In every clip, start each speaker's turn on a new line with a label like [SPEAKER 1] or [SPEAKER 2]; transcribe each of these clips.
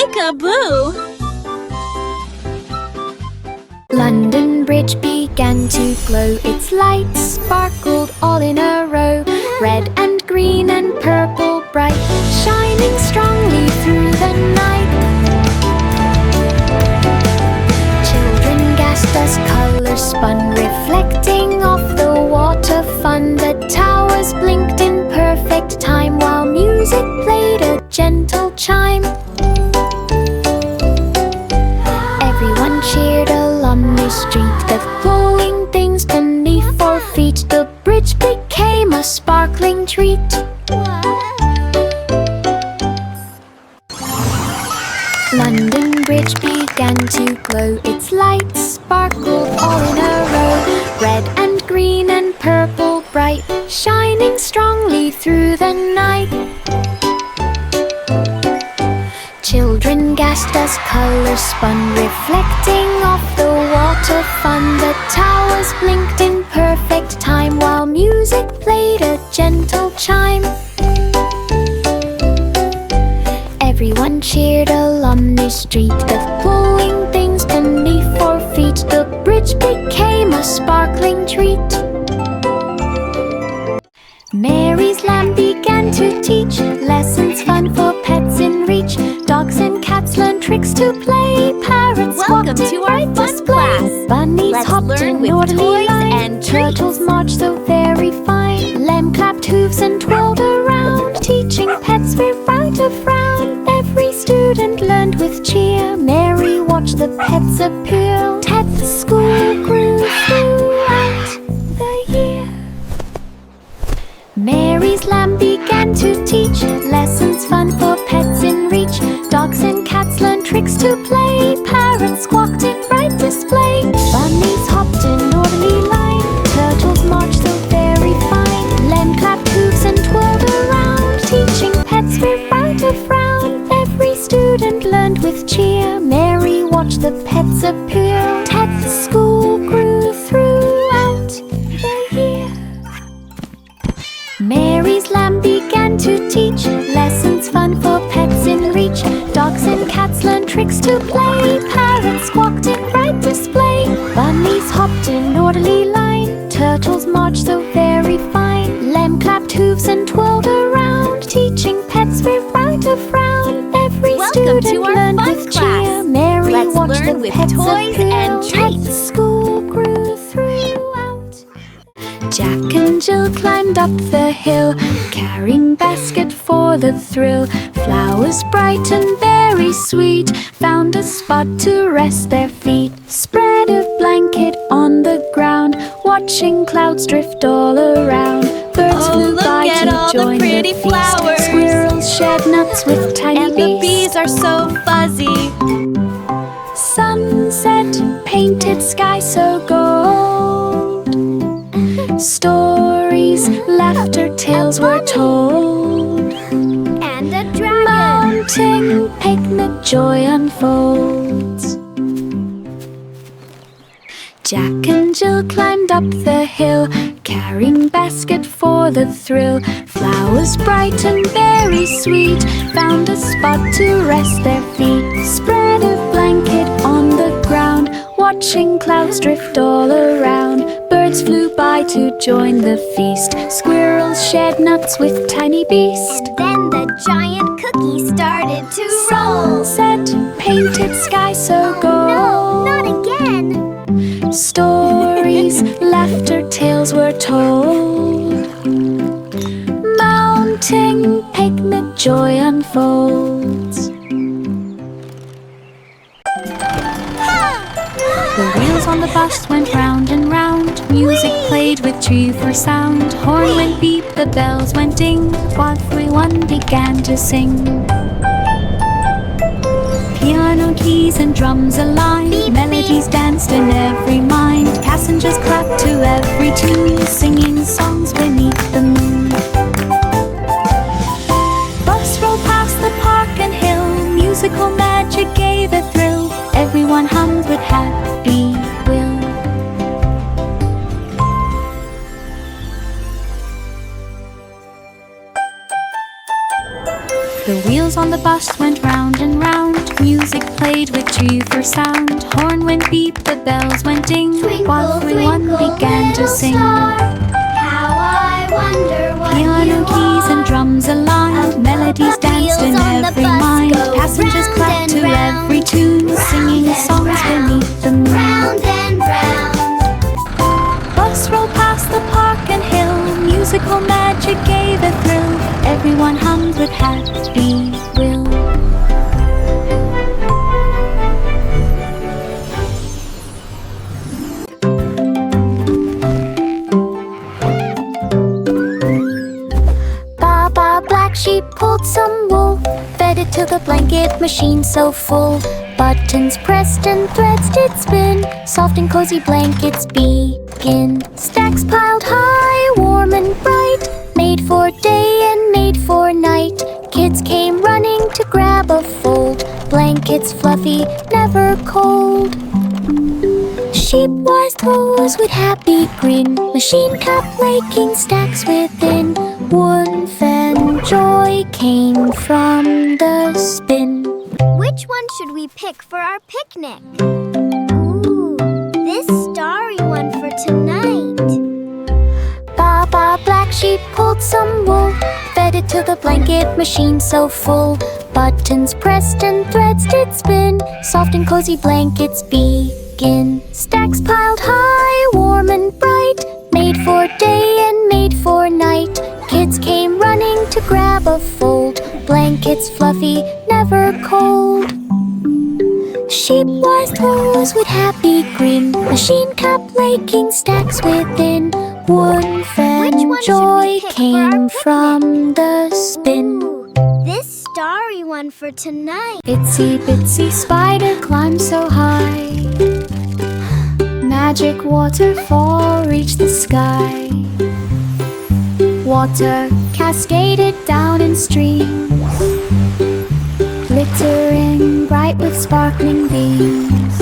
[SPEAKER 1] Peek-a-boo!
[SPEAKER 2] London Bridge began to glow. Its lights sparkled all in a row, red and green and purple bright, shining strongly through the night. Children gasped as colours spun, reflecting off the water fun. The towers blinked in perfect time, while music played a gentle chime. Everyone cheered along the street, the glowing things beneath 4 feet. The bridge became a sparkling treat. London Bridge began to glow. Its lights sparkled all in a row, red and green and purple bright, shining strongly through the night. Children gasped as colours spun, reflecting off the water fun. The towers blinked in perfect time, while music played a gentle chime. Everyone cheered along the street, the glowing things beneath 4 feet. The bridge became a sparkling treat. Mary's lamb began to teach lessons fun for pets in reach. Dogs and cats learned tricks to play. Parrots
[SPEAKER 1] Welcome
[SPEAKER 2] walked
[SPEAKER 1] to
[SPEAKER 2] in
[SPEAKER 1] our
[SPEAKER 2] right
[SPEAKER 1] fun
[SPEAKER 2] display.
[SPEAKER 1] class.
[SPEAKER 2] Bunnies
[SPEAKER 1] Let's
[SPEAKER 2] hopped
[SPEAKER 1] learn
[SPEAKER 2] in
[SPEAKER 1] with
[SPEAKER 2] orderly
[SPEAKER 1] toys
[SPEAKER 2] line.
[SPEAKER 1] and treats.
[SPEAKER 2] Turtles marched so very fine. Lamb clapped hooves and twirled around, teaching pets without a frown. Every student learned with cheer. Mary watched the pets appear. Pet school grew throughout the year. Mary's lamb began to teach lessons fun for pets in reach. Dogs and cats learned tricks to play. Parrots squawked in bright display. Bunnies hopped in orderly line. Turtles marched so very fine. Lamb clapped hooves and twirled around, teaching pets without a frown. Every student learned with cheer. Mary watched the pets appear. Pet school grew throughout the year. Mary's lamb began to teach lessons fun for pets in reach. Dogs and cats learned tricks to play. Parrots squawked in bright display. Bunnies hopped in orderly line. Turtles marched so very fine. Lamb clapped hooves and twirled around, teaching pets without a frown. Every
[SPEAKER 1] Welcome
[SPEAKER 2] student
[SPEAKER 1] to our
[SPEAKER 2] learned
[SPEAKER 1] fun
[SPEAKER 2] with
[SPEAKER 1] class.
[SPEAKER 2] cheer. Mary
[SPEAKER 1] Let's
[SPEAKER 2] watched
[SPEAKER 1] learn
[SPEAKER 2] the
[SPEAKER 1] with
[SPEAKER 2] pets
[SPEAKER 1] toys
[SPEAKER 2] appear.
[SPEAKER 1] and treats.
[SPEAKER 2] Pet school grew throughout. Jack and Jill climbed up the hill, carrying basket for the thrill. Flowers bright and very sweet found a spot to rest their feet. Spread a blanket on the ground, watching clouds drift all around. Birds flew
[SPEAKER 1] look
[SPEAKER 2] by
[SPEAKER 1] at
[SPEAKER 2] to
[SPEAKER 1] all the
[SPEAKER 2] join
[SPEAKER 1] pretty
[SPEAKER 2] the feast.
[SPEAKER 1] flowers.
[SPEAKER 2] Squirrels shed nuts with tiny
[SPEAKER 1] And the bees are so fuzzy.
[SPEAKER 2] Sunset painted sky so gold. Stories, laughter, tales were told.
[SPEAKER 1] And a dragon.
[SPEAKER 2] Mounting picnic joy unfolds. Jack and Jill climbed up the hill, carrying basket for the thrill. Flowers bright and very sweet found a spot to rest their feet. Spread a blanket on the ground, watching clouds drift all around. Birds flew by to join the feast. Squirrels shed nuts with tiny beast.
[SPEAKER 1] Then the giant cookie started to roll.
[SPEAKER 2] Sunset painted sky so gold.
[SPEAKER 1] No, not again.
[SPEAKER 2] Stories, laughter, tales were told. Mounting picnic joy unfolds. The wheels on the bus went round and round. Music played with cheerful sound. Horn went beep, the bells went ding, while everyone began to sing. Piano keys and drums aligned. Melodies danced in every mind. Passengers clapped to every tune, singing songs beneath the moon. Bus rolled past the park and hill. Musical magic gave a thrill. Everyone hummed with happy will. The wheels on the bus went round and round. Music played with cheerful sound. Horn went beep, the bells went ding, while everyone began to sing.
[SPEAKER 1] How I wonder what
[SPEAKER 2] Piano
[SPEAKER 1] you
[SPEAKER 2] keys and
[SPEAKER 1] are.
[SPEAKER 2] drums aligned. Melodies danced in
[SPEAKER 1] Wheels on the
[SPEAKER 2] every
[SPEAKER 1] bus
[SPEAKER 2] mind.
[SPEAKER 1] go
[SPEAKER 2] Passengers
[SPEAKER 1] round
[SPEAKER 2] clapped
[SPEAKER 1] and
[SPEAKER 2] to
[SPEAKER 1] round,
[SPEAKER 2] every tune, singing
[SPEAKER 1] and
[SPEAKER 2] songs
[SPEAKER 1] round,
[SPEAKER 2] beneath the moon.
[SPEAKER 1] Round and round.
[SPEAKER 2] Bus rolled past the park and hill. Musical magic gave a thrill. Everyone hummed with happy will. Baba Black Sheep pulled some wool, fed it to the blanket machine so full. Buttons pressed and threads did spin, soft and cozy blankets begin. Stacks piled high, warm and bright, made for day and made for night. Kids came running to grab a fold, blankets fluffy, never cold. Sheep wise toes with happy grin, machine kept making stacks within. Warmth and joy came from the spin.
[SPEAKER 1] Which one should we pick for our picnic? Ooh, this starry one for tonight.
[SPEAKER 2] Baba Black Sheep pulled some wool, fed it to the blanket machine so full. Buttons pressed and threads did spin, soft and cozy blankets begin. Stacks piled high, warm and bright, made for day and made for night. Kids came running to grab a fold, blankets fluffy, never cold. Sheep wise toes with happy grin, machine kept making stacks within. Warmth and
[SPEAKER 1] Which one should
[SPEAKER 2] joy
[SPEAKER 1] we pick for our
[SPEAKER 2] came
[SPEAKER 1] picnic?
[SPEAKER 2] from the spin.
[SPEAKER 1] Ooh, this starry one for tonight.
[SPEAKER 2] Itsy bitsy spider climbed so high, magic waterfall reached the sky. Water cascaded down in streams, glittering bright with sparkling beams.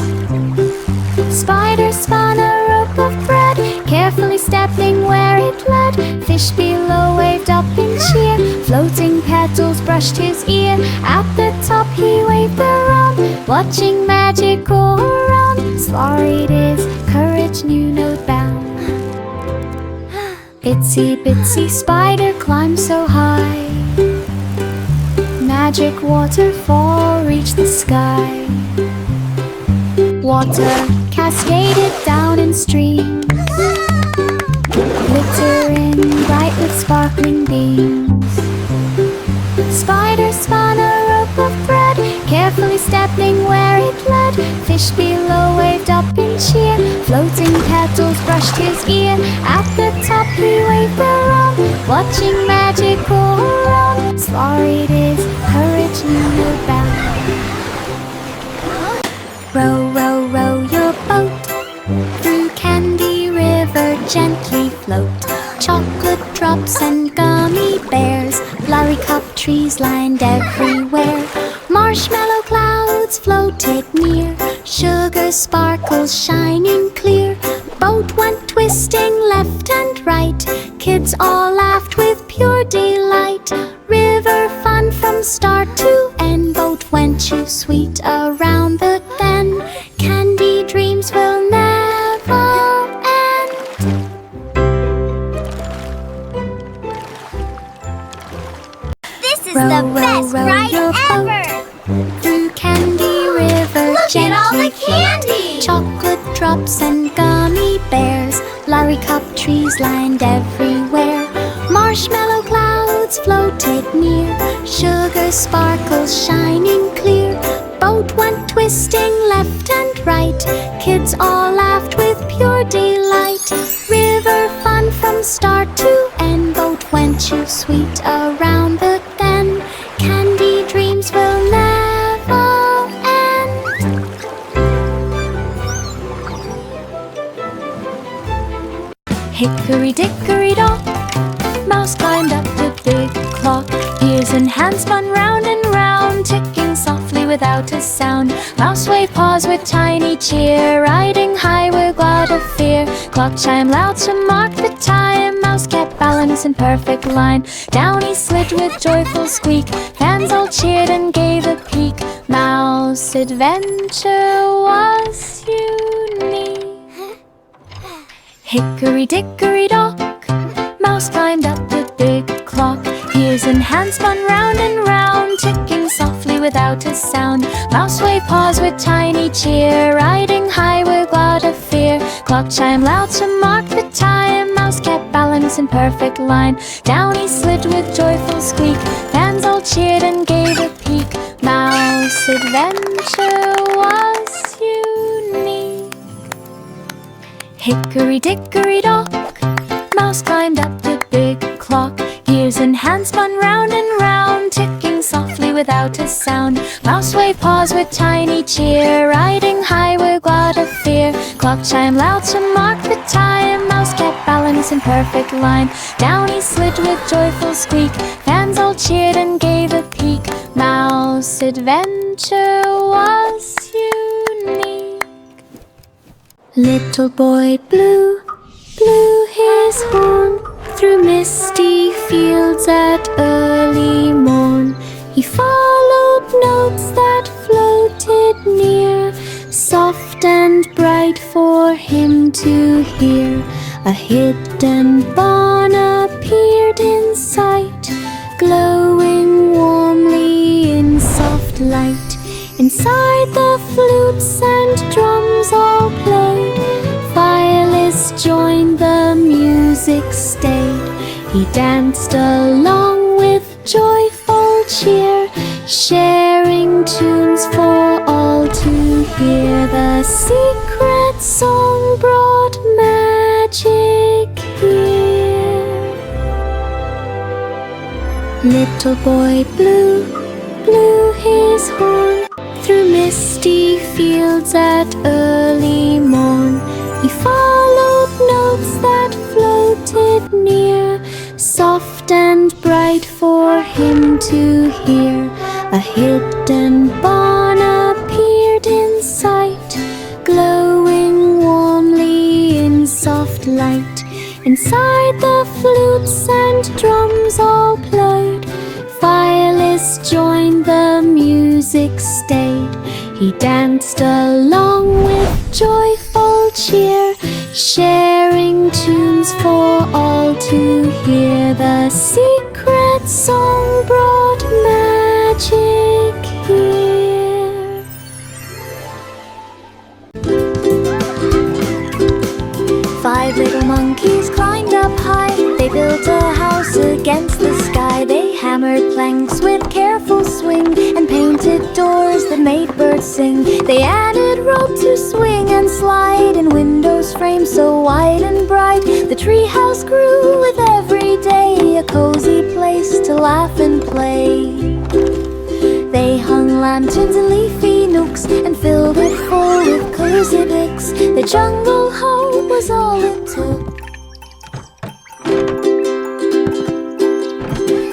[SPEAKER 2] Spider spun a rope of thread, carefully stepping where it led. Fish below waved up in cheer, floating petals brushed his ear. At the top he waved around, watching magic go around. Slurried his courage knew no bound. Itsy bitsy spider climbed so high, magic waterfall reached the sky. Water cascaded down in streams, glittering bright with sparkling beams. Spider spun a rope of thread, carefully stepping where it led. Fish below waved up in cheer, floating petals brushed his ear. At the top he waved around, watching magic go around. Slurried his courage knew no bound. Row, row, row your boat through Candy River, gently float. Chocolate drops and gummy bears, lollycup trees lined everywhere. Marshmallow clouds floated near, sugar sparkles shining clear. Boat went twisting left and right, kids all laughed with pure delight. River fun from start to end, boat went too sweet around the bend. Candy dreams will never end.
[SPEAKER 1] This is
[SPEAKER 2] Row,
[SPEAKER 1] the
[SPEAKER 2] row,
[SPEAKER 1] best
[SPEAKER 2] row
[SPEAKER 1] ride
[SPEAKER 2] your boat
[SPEAKER 1] ever.
[SPEAKER 2] through Candy River,
[SPEAKER 1] Look at all
[SPEAKER 2] gently
[SPEAKER 1] the candy.
[SPEAKER 2] chocolate drops and gummy bears, lollycup trees lined everywhere. Marshmallow clouds floated near, sugar sparkles shining clear. Boat went twisting left and right, kids all laughed with pure delight. River fun from start to end, boat went too sweet around the bend. Candy dreams will never end. Hickory dickory dock, mouse climbed up the big clock. Ears and hands spun round and round, ticking softly without a sound. Mouse waved paws with tiny cheer, riding high with glad of fear. Clock chimed loud to mark the time, mouse kept bowing balance in perfect line. Down he slid with joyful squeak. Fans all cheered and gave a peek. Mouse adventure was unique. Hickory-dickory-dock, Mouse climbed up the big clock. Ears and hands spun round and round, ticking softly without a sound. Mouse waved paws with tiny cheer, riding high without a fear. Clock chimed loud to mark the time. Mouse kept balance in perfect line. Down he slid with joyful squeak. Fans all cheered and gave a peek. Mouse adventure was unique. Hickory-dickory-dock, Mouse climbed up the big clock. Ears and hands spun round and round, ticking softly without a sound. Mouse waved paws with tiny cheer, riding high without a fear. Clock chimed loud to mark the time. Mouse kept balance in perfect line. Down he slid with joyful squeak. Fans all cheered and gave a peek. Mouse adventure was unique. Little boy Blue blew his horn through misty fields at early morn. He followed notes that floated near, soft and bright for him to hear. A hidden barn appeared in sight, glowing warmly in soft light. Inside the flutes and drums all played. Fireless joined, the music stayed. He danced along with joyful cheer, sharing tunes for all to hear. The secret song brought magic here. Little boy Blue blew his horn through misty fields at early morn. He followed notes that floated near, soft and bright for him to hear. A hidden barn appeared in sight, glowing warmly in soft light. Inside the flutes and drums all played. Fireless joined, the music stayed. He danced along with joyful cheer, sharing tunes for all to hear. The secret song brought magic here. Five little monkeys climbed up high. They built a house against the sky. They hammered planks with careful swing and painted doors that made birds sing. They added rope to swing and slide and windows framed so wide and bright. The treehouse grew with every day, a cozy place to laugh and play. They hung lanterns in leafy nooks and filled it full with cozy bits. The jungle home was all it took.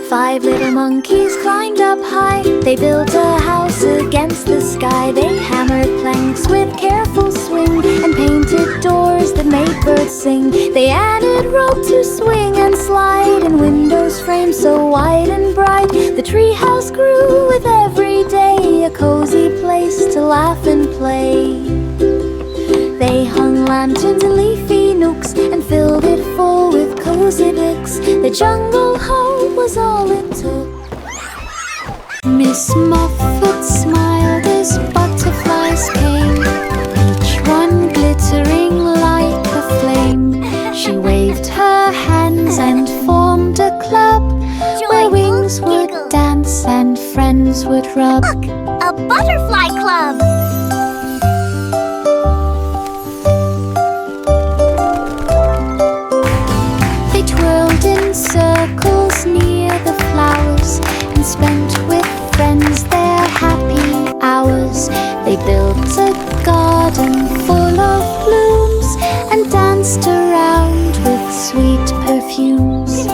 [SPEAKER 2] Five little monkeys climbed up high. They built a house against the sky. They hammered planks with careful swing and painted doors that made birds sing. They added rope to swing and slide and windows framed so wide and bright. The treehouse grew with every day, a cozy place to laugh and play. They hung lanterns in leafy nooks and filled it full with cozy bits. The jungle home was all it took. Miss Muffet smiled as butterflies came, each one glittering like a flame. She waved her hands and formed a club where wings would dance and friends would rub.
[SPEAKER 1] Look, a butterfly club!
[SPEAKER 2] They twirled in circles near the flowers and spent with friends their happy hours. They built a garden full of blooms and danced around with sweet perfumes.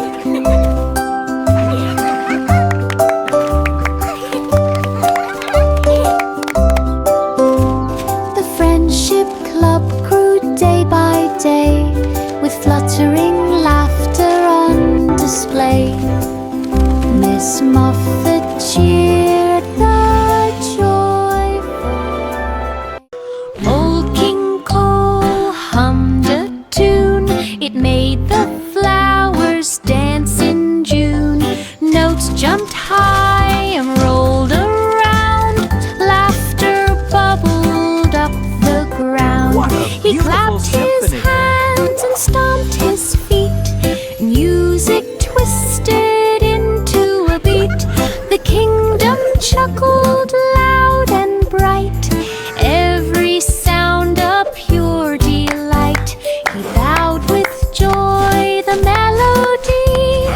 [SPEAKER 2] The Friendship Club grew day by day with fluttering laughter on chuckled loud and bright, every sound a pure delight. He bowed with joy, the melody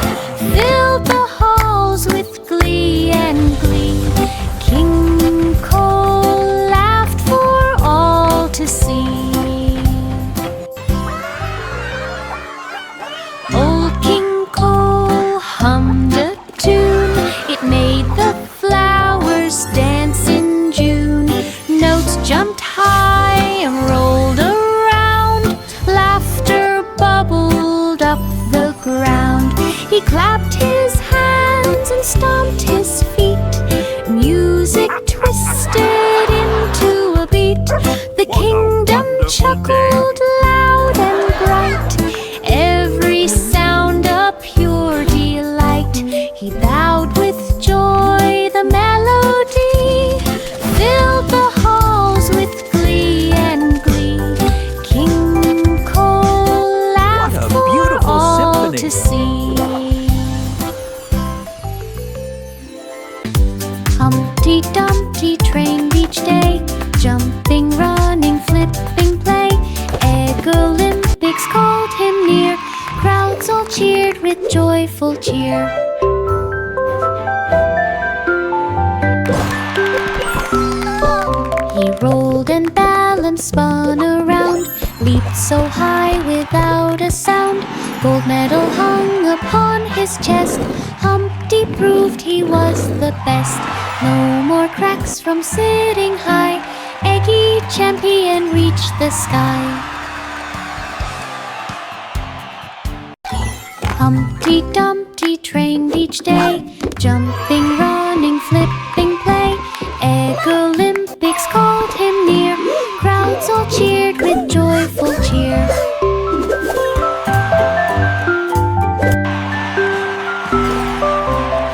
[SPEAKER 2] filled the halls with glee and glee. King Cole laughed for all to see. Old King Cole hummed a tune, it made the flowers dance in June. Notes jumped high and rolled around, laughter bubbled up the ground. He clapped his hands and stomped his feet, music twisted into a beat. The kingdom chuckled loud and bright, every sound a pure delight. He bowed with joy, the melody filled the halls with glee and glee. King Cole laughed for all to see. Humpty Dumpty trained each day, jumping, running, flipping, play. Egg Olympics called him near, crowds all cheered with joyful cheer. He rolled and balanced, spun around, leaped so high without a sound. Gold medal hung upon his chest, Humpty proved he was the best. No more cracks from sitting high, Eggy champion reached the sky. Humpty Dumpty trained each day, jumping, running, flipping, play. Egg Olympics called him near, crowds all cheered with joyful cheer.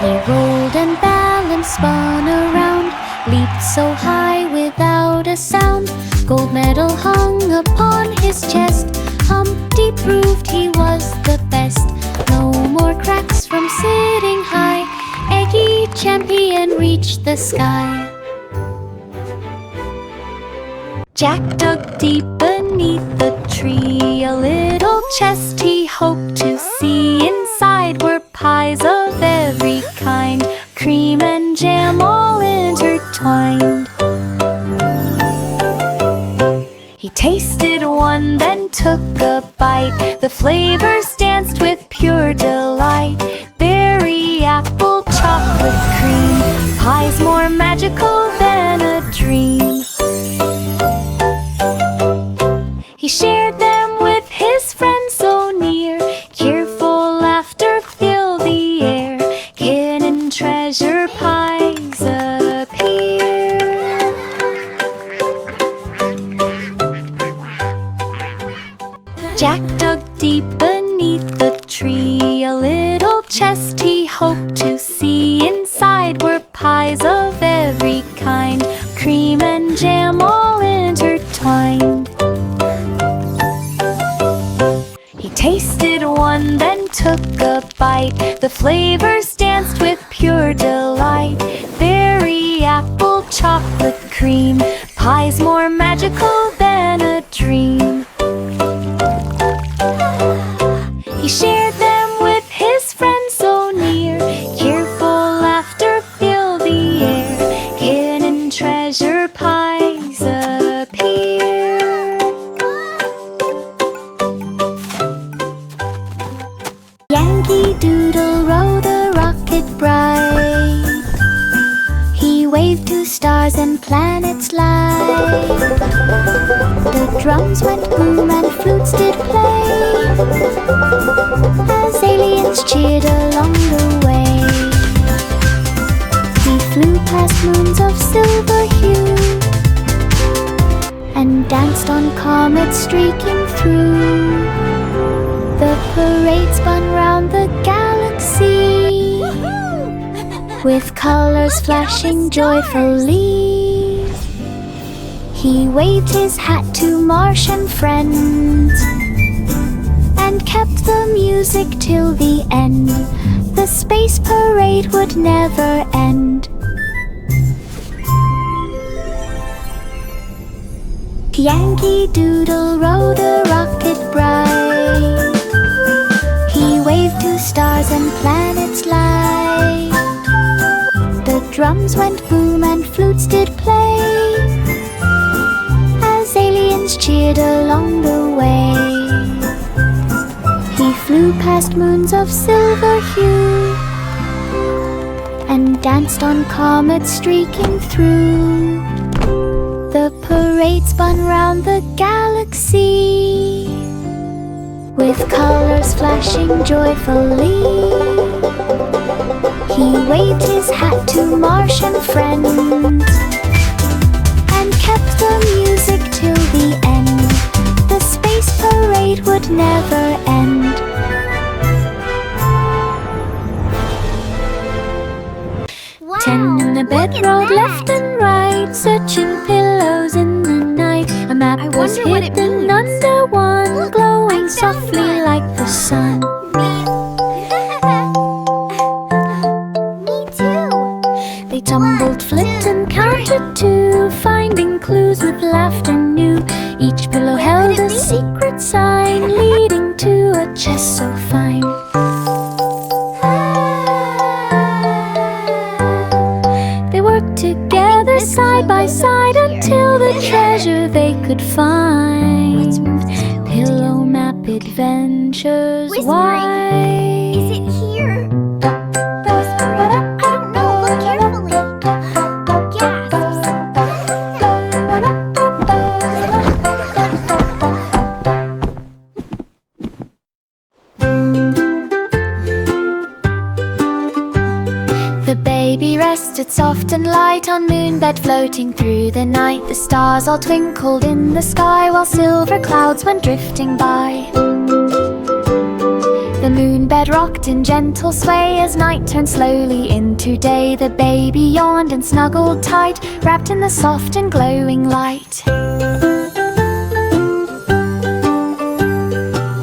[SPEAKER 2] He rolled and balanced, spun around, leaped so high without a sound. Gold medal hung upon his chest, Humpty proved he was the best. No more cracks from sitting high, Eggy champion reached the sky. Jack dug deep beneath the tree, a little chest he hoped to see. Inside were pies of every kind, cream and jam all intertwined. He tasted one, then took a bite, the flavors danced with pure delight. Berry, apple, chocolate, cream, pies more magical than a dream. He shared them with his friends so near, cheerful laughter filled the air. Hidden treasure pies appear. Jack dug deep beneath the tree, a little chest he hoped to see. Inside were pies of every kind, cream and jam all intertwined. He tasted one, then took a bite, the flavors danced with pure delight. Berry, apple, chocolate, cream, pies more magical than a dream. He shared them with his friends so near, cheerful laughter filled the air. Hidden treasure pies appear. Yankee Doodle rode a rocket bright, he waved to stars and planets light. The drums went boom and flutes did play, as aliens cheered along the way. He flew past moons of silver hue, and danced on comets streaking through. The parade spun round the galaxy, with colors flashing joyfully. He waved his hat to Martian friends, and kept the music till the end. The space parade would never end. Yankee Doodle rode a rocket bright. He waved to stars and planets light. The drums went boom and flutes did play, as aliens cheered along the way. He flew past moons of silver hue and danced on comets streaking through. The parade spun round the galaxy, with colors flashing joyfully. He waved his hat to Martian friends and kept the music till the end. The space parade would never end.
[SPEAKER 1] Wow,
[SPEAKER 2] 10 in the bed
[SPEAKER 1] look at
[SPEAKER 2] rolled
[SPEAKER 1] that.
[SPEAKER 2] left and right, searching pillows in the night. A map
[SPEAKER 1] I
[SPEAKER 2] was
[SPEAKER 1] wonder what it
[SPEAKER 2] hidden
[SPEAKER 1] means.
[SPEAKER 2] under one,
[SPEAKER 1] Look,
[SPEAKER 2] glowing
[SPEAKER 1] I found
[SPEAKER 2] softly
[SPEAKER 1] one.
[SPEAKER 2] like the sun.
[SPEAKER 1] Me too.
[SPEAKER 2] They tumbled, flipped and counted two, finding clues with laughter new. Each pillow held a secret sign, leading to a chest so fine. They worked together side by side until the treasure they could find. Pillow map adventures.
[SPEAKER 1] Whispery.
[SPEAKER 2] Why?
[SPEAKER 1] Is it here? I don't know. Look carefully. Gasps. The baby rested soft and light on moonbed floating through the night. The stars all twinkled in the sky while silver clouds went drifting by. The moonbed rocked in gentle sway as night turned slowly into day. The baby yawned and snuggled tight, wrapped in the soft and glowing light.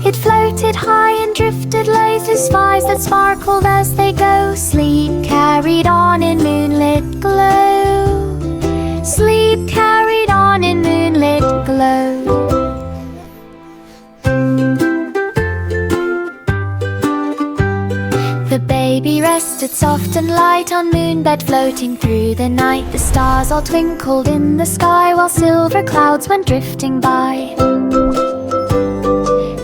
[SPEAKER 1] It floated high and drifted low through skies that sparkled as they go. Sleep carried on in moonlit glow. Sleep carried on in moonlit glow. The baby rested soft and light on moonbed floating through the night. The stars all twinkled in the sky while silver clouds went drifting by.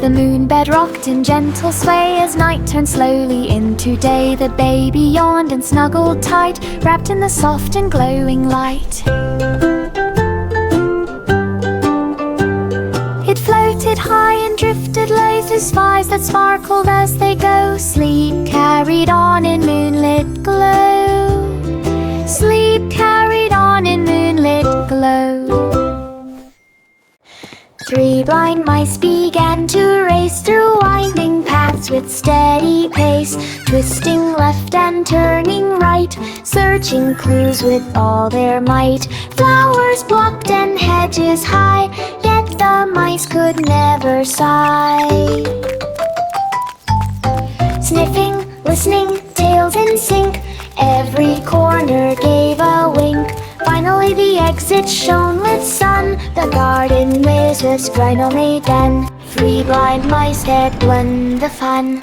[SPEAKER 1] The moonbed rocked in gentle sway as night turned slowly into day. The baby yawned and snuggled tight, wrapped in the soft and glowing light. It floated high and drifted low through skies that sparkled as they go. Sleep carried on in moonlit glow. Sleep carried on in moonlit glow. 3 blind mice began to race through winding paths with steady pace, twisting left and turning right, searching clues with all their might. Flowers blocked and hedges high, yet the mice could never sigh. Sniffing, listening, tails in sync, every corner gave a wink. Finally the exit shone with sun, the garden maze was finally done. 3 blind mice had won the fun.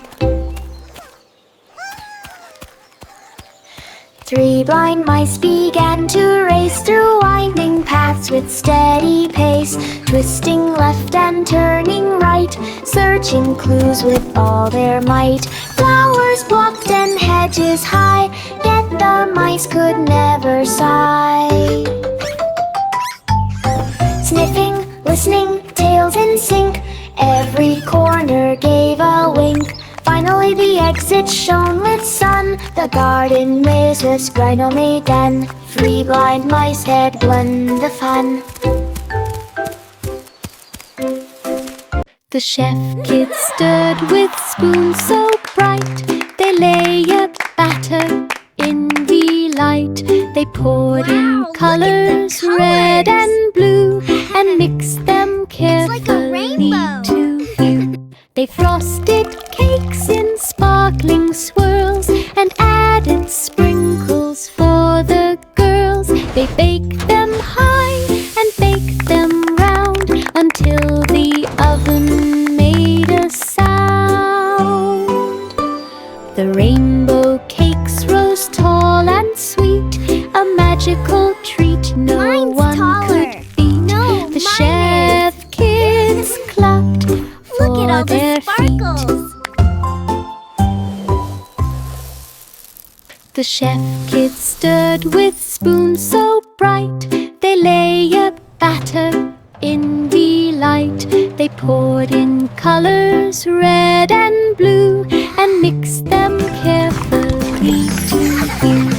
[SPEAKER 1] 3 blind mice began to race through winding paths with steady pace, twisting left and turning right, searching clues with all their might. Flowers blocked and hedges high, yet the mice could never sigh. Sniffing, listening, tails in sync, every corner gave a wink. Finally the exit shone with sun, the garden maze was finally done. 3 blind mice had won the fun. The chef kids stirred with spoons so bright, they lay a batter in delight. They poured in Wow,
[SPEAKER 2] colors,
[SPEAKER 1] look at the
[SPEAKER 2] red
[SPEAKER 1] colors.
[SPEAKER 2] and blue, and mixed them carefully
[SPEAKER 1] like a rainbow.
[SPEAKER 2] to view. They frosted cakes in sparkling swirls and added sprinkles for the girls. They baked them high and baked them round treat no
[SPEAKER 1] Mine's
[SPEAKER 2] one
[SPEAKER 1] taller.
[SPEAKER 2] could beat.
[SPEAKER 1] No,
[SPEAKER 2] The
[SPEAKER 1] mine
[SPEAKER 2] chef kids clapped for
[SPEAKER 1] Look at all
[SPEAKER 2] their
[SPEAKER 1] the sparkles.
[SPEAKER 2] feet. The chef kids stood with spoons so bright, they lay a batter in delight. They poured in colors red and blue and mixed them carefully together.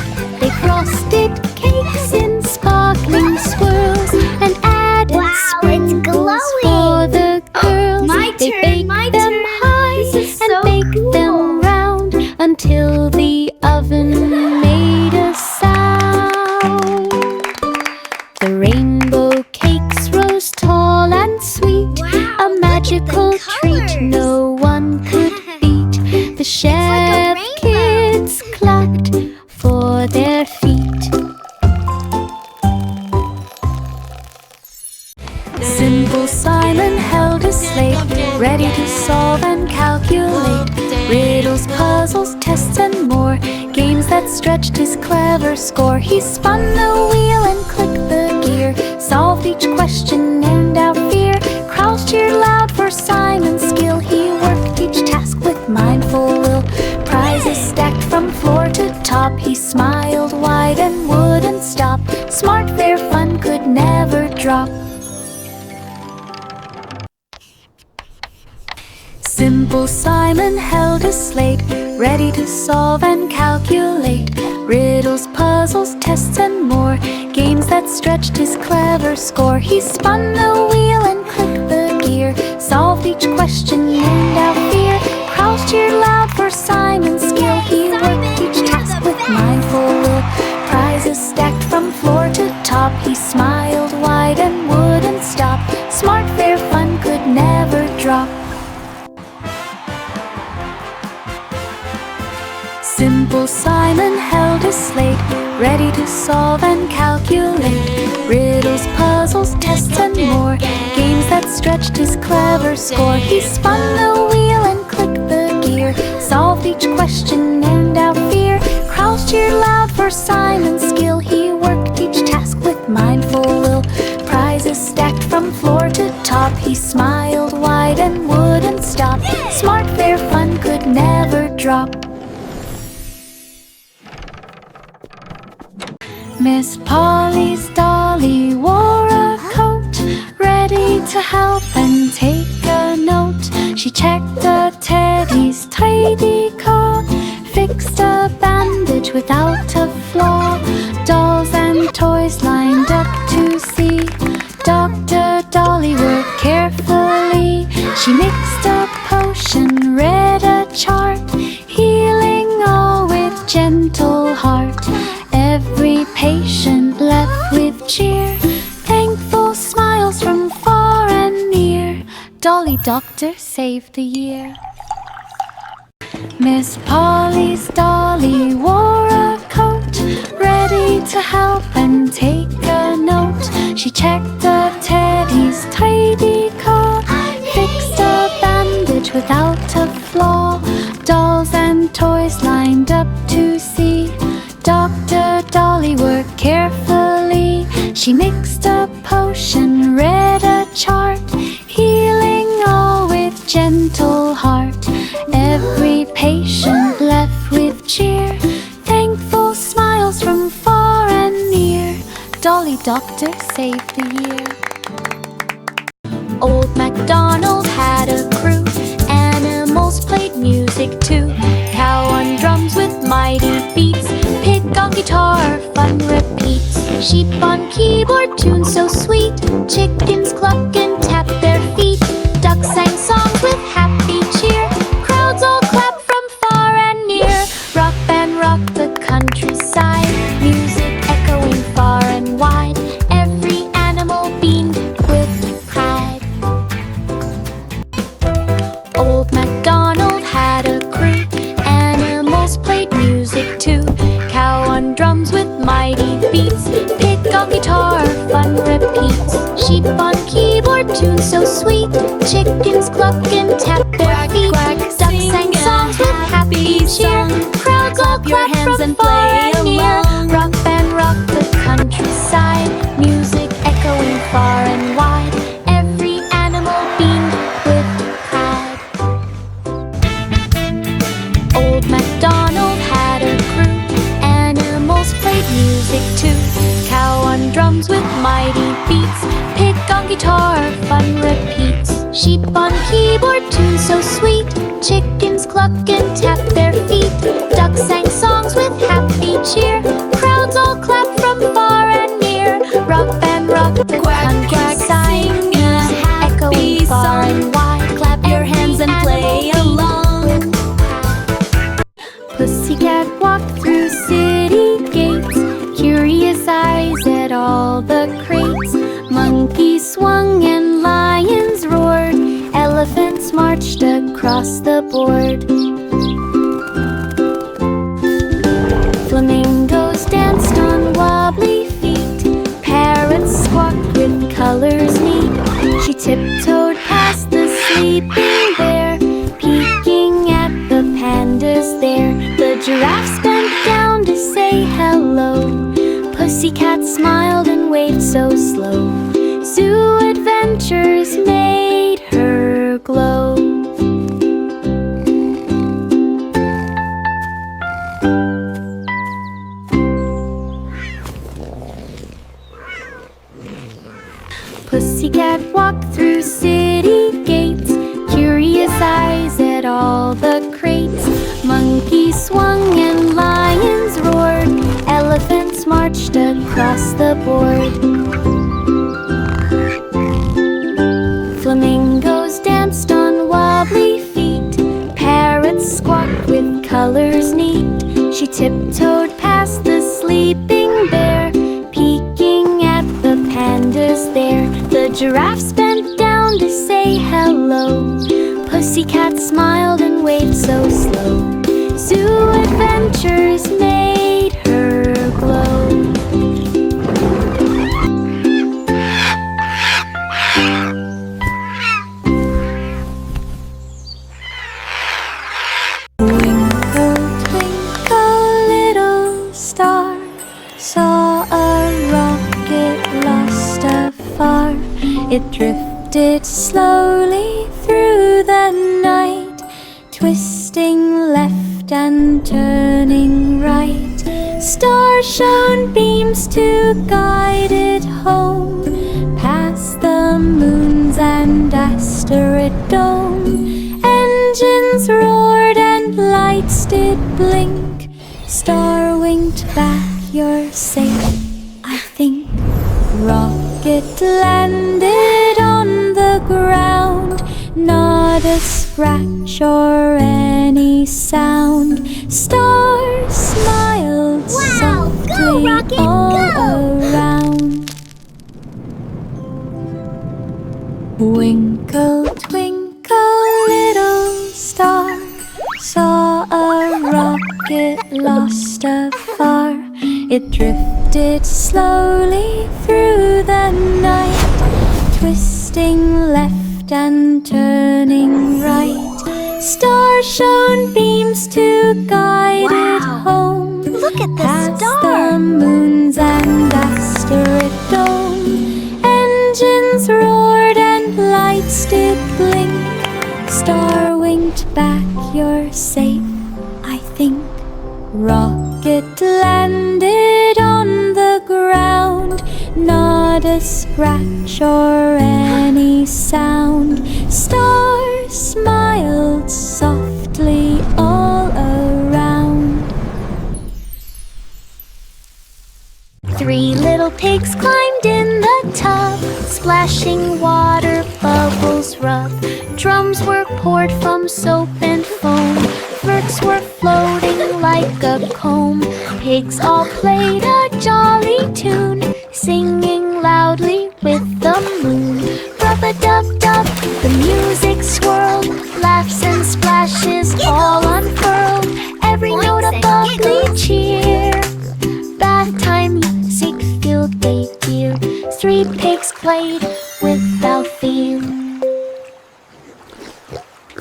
[SPEAKER 2] They frosted cakes in sparkling swirls and added
[SPEAKER 1] Wow, it's
[SPEAKER 2] sprinkles
[SPEAKER 1] glowing.
[SPEAKER 2] for the girls.
[SPEAKER 1] My
[SPEAKER 2] They
[SPEAKER 1] turn,
[SPEAKER 2] baked
[SPEAKER 1] my
[SPEAKER 2] them
[SPEAKER 1] turn.
[SPEAKER 2] high
[SPEAKER 1] This is
[SPEAKER 2] and
[SPEAKER 1] so
[SPEAKER 2] baked
[SPEAKER 1] cool.
[SPEAKER 2] them round until the oven made a sound. The rainbow cakes rose tall and sweet,
[SPEAKER 1] Wow,
[SPEAKER 2] a magical
[SPEAKER 1] look at the
[SPEAKER 2] treat
[SPEAKER 1] colors.
[SPEAKER 2] no one could beat. The chef
[SPEAKER 1] rainbow.
[SPEAKER 2] kids clapped for their feet. Simple Simon held a slate, ready to solve and calculate riddles, puzzles, tests, and more. Games that stretched his clever score. He spun the wheel and clicked the gear, solved each question and out fear. Crowds cheered loud for Simon's skill. He worked each task with mindful will. Prizes stacked from floor to top. He smiled wide and wouldn't stop. Smart, fair fun could never drop. Simple Simon held a slate, ready to solve and calculate riddles, puzzles, tests, and more. Games that stretched his clever score. He spun the wheel and clicked the gear, solved each question and out fear. Crowds cheered loud for Simon's skill. He worked each task with mindful will. Prizes stacked from floor to top. He smiled wide and wouldn't stop. Smart, fair fun could never drop. Simple Simon held a slate, ready to solve and calculate riddles, puzzles, tests, and more. Games that stretched his clever score. He spun the wheel and clicked the gear, solved each question and out fear. Crowds cheered loud for Simon's skill. He worked each task with mindful will. Prizes stacked from floor to top. He smiled wide and wouldn't stop. Smart, fair fun could never drop. Miss Polly's dolly wore a coat, ready to help and take a note. She checked the teddy's tidy coat, fixed a bandage without a flaw. Dolls and toys lined up to see Dr. Dolly work carefully. She mixed a potion, read a chart, healing all with gentle heart. Every patient left with cheer, thankful smiles from far and near. Dolly Doctor saved the year. Miss Polly's dolly wore a coat, ready to help and take a note. She checked the teddy's tidy coat, fixed a bandage without a flaw. Dolls and toys lined up to see Dr. Dolly worked carefully. She mixed a potion, read a chart, healing all with gentle heart. Every patient left with cheer, thankful smiles from far and near. Dolly Doctor saved the year. Old MacDonald had a crew, animals played music too. Cow on drums with mighty beats, pig on guitar, fun repeats. Sheep on keyboard, tunes so sweet, chickens cluck and tap their feet. Ducks sang songs with happy cheer, crowds all clap from far and near. Rock band rocked the countryside, music echoing far and wide. Every animal beamed with pride. Old MacDonald had a crew, animals played music too. Cow on drums with mighty beats, pig on guitar, fun repeats. Sheep on keyboard, tunes so sweet, chickens cluck and tap their feet. Ducks sang songs with happy cheer, crowds all clap from far and near. Rock band rocked the countryside, beats. Pig on guitar, fun repeats. Sheep on keyboard, tune so sweet. Chickens cluck and tap their feet. Ducks sang songs with happy cheer. Crowds all clap from far and near. Rock band rocked the countryside, echoing far and wide. Clap your hands and play along. Pussycat walked through city gates, curious eyes at all the crates. Monkeys swung and lions roared. Elephants marched across the board. Flamingos danced on wobbly feet. Parrots squawked with colors neat. She tiptoed past the sleeping bear, peeking at the pandas there. The giraffes bent down to say hello. Pussycat smiled and waved so slow. Zoo adventures made her glow. Pussycat walked through city gates, curious eyes at all the crates. Monkeys swung and lions roared. Elephants marched across the board. Flamingos danced on wobbly feet. Parrots squawked with colors neat. She tiptoed past the sleeping bear, peeking at the pandas there. The giraffes bent down to say hello. Pussycat smiled and waved so slow. Zoo adventures made her glow. Twinkle, twinkle, little star, saw a rocket lost afar. It drifted slowly through the night, twisting left and turning right. Stars shone beams to guide it home, past the moons and asteroid dome. Engines roared and lights did blink. Star winked back, you're safe, I think. Rocket landed on the ground, not a scratch or any sound. Stars smiled softly all around. Twinkle, twinkle, little star, saw a rocket lost afar. It drifted slowly through the night, twisting left and turning right. Stars shone beams to guide it home.
[SPEAKER 1] Look at the
[SPEAKER 2] past
[SPEAKER 1] star!
[SPEAKER 2] the moons and asteroid dome. Engines roared and lights did blink. Star winked back, you're safe, I think. Rocket landed on the ground, not a scratch or any sound. Stars smiled softly all around.
[SPEAKER 1] Three little pigs climbed in the tub, splashing water, bubbles rub. Drums were poured from soap and foam. Flirts were floating like a comb. Pigs all played a jolly tune, singing loudly with the moon. Rub-a-dub-dub, the music swirled, laughs and splashes all unfurled. Every note a bubbly cheer. Bath time music filled the ear. Three pigs played without fear.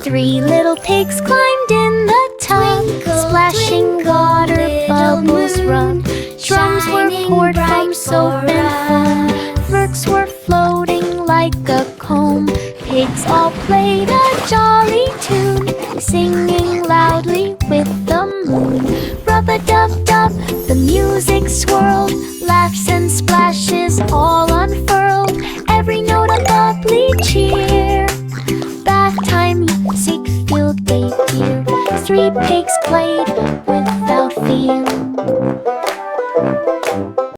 [SPEAKER 1] Three little pigs climbed in the tub, splashing water, bubbles rub. Drums were poured from soap and foam. Flirts were floating like a comb. Pigs all played a jolly tune, singing loudly with the moon. Rub-a-dub-dub, the music swirled, laughs and splashes all unfurled.
[SPEAKER 2] nursery, pigs played.